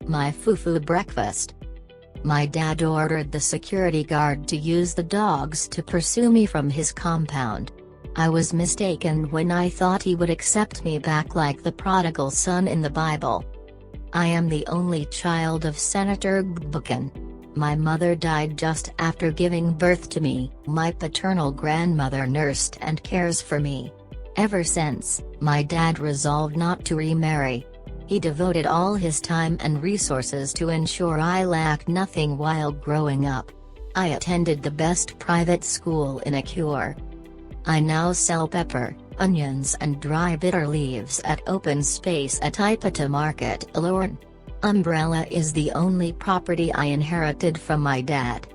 My Fufu breakfast. My dad ordered the security guard to use the dogs to pursue me from his compound. I was mistaken when I thought he would accept me back like the prodigal son in the Bible. I am the only child of Senator Gbegbakan. My mother died just after giving birth to me. My paternal grandmother nursed and cares for me. Ever since, my dad resolved not to remarry. He devoted all his time and resources to ensure I lacked nothing while growing up. I attended the best private school in Akure. I now sell pepper, onions and dry bitter leaves at open space at Ipata Market, Alorn. Umbrella is the only property I inherited from my dad.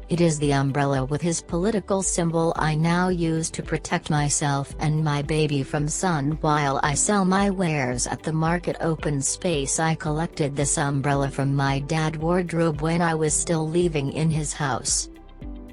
It is the umbrella with his political symbol I now use to protect myself and my baby from sun while I sell my wares at the market open space. I collected this umbrella from my dad's wardrobe when I was still living in his house.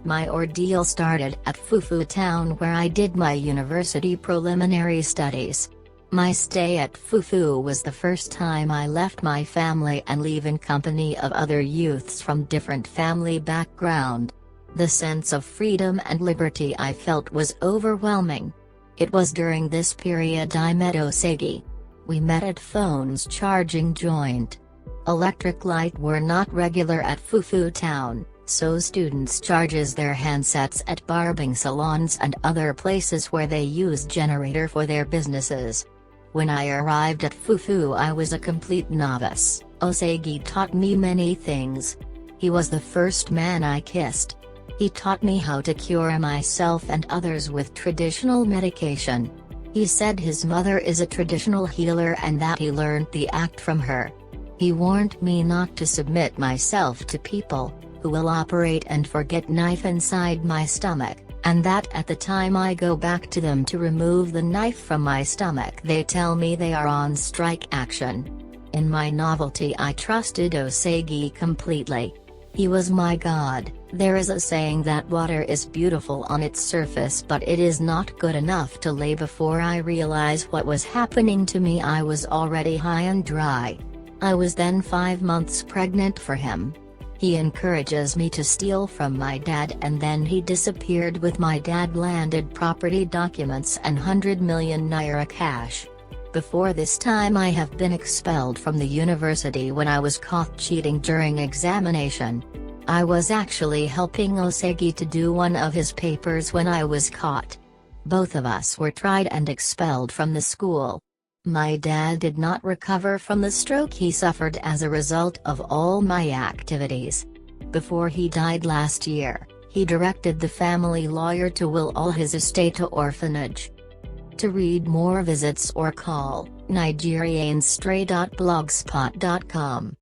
My ordeal started at Fufu town where I did my university preliminary studies. My stay at Fufu was the first time I left my family and leave in company of other youths from different family background. The sense of freedom and liberty I felt was overwhelming. It was during this period I met Osegi. We met at phones charging joint. Electric light were not regular at Fufu town, so students charges their handsets at barbing salons and other places where they use generator for their businesses. When I arrived at Fufu I was a complete novice. Osegi taught me many things. He was the first man I kissed. He taught me how to cure myself and others with traditional medication. He said his mother is a traditional healer and that he learned the act from her. He warned me not to submit myself to people who will operate and forget knife inside my stomach, and that at the time I go back to them to remove the knife from my stomach they tell me they are on strike action. In my novelty I trusted Osegi completely. He was my god. There is a saying that water is beautiful on its surface but it is not good enough to lay. Before I realized what was happening to me I was already high and dry. I was then 5 months pregnant for him. He encourages me to steal from my dad and then he disappeared with my dad landed property documents and 100 million naira cash. Before this time I have been expelled from the university when I was caught cheating during examination. I was actually helping Osegi to do one of his papers when I was caught. Both of us were tried and expelled from the school. My dad did not recover from the stroke he suffered as a result of all my activities. Before he died last year, he directed the family lawyer to will all his estate to orphanage. To read more visits or call, nigerianstray.blogspot.com.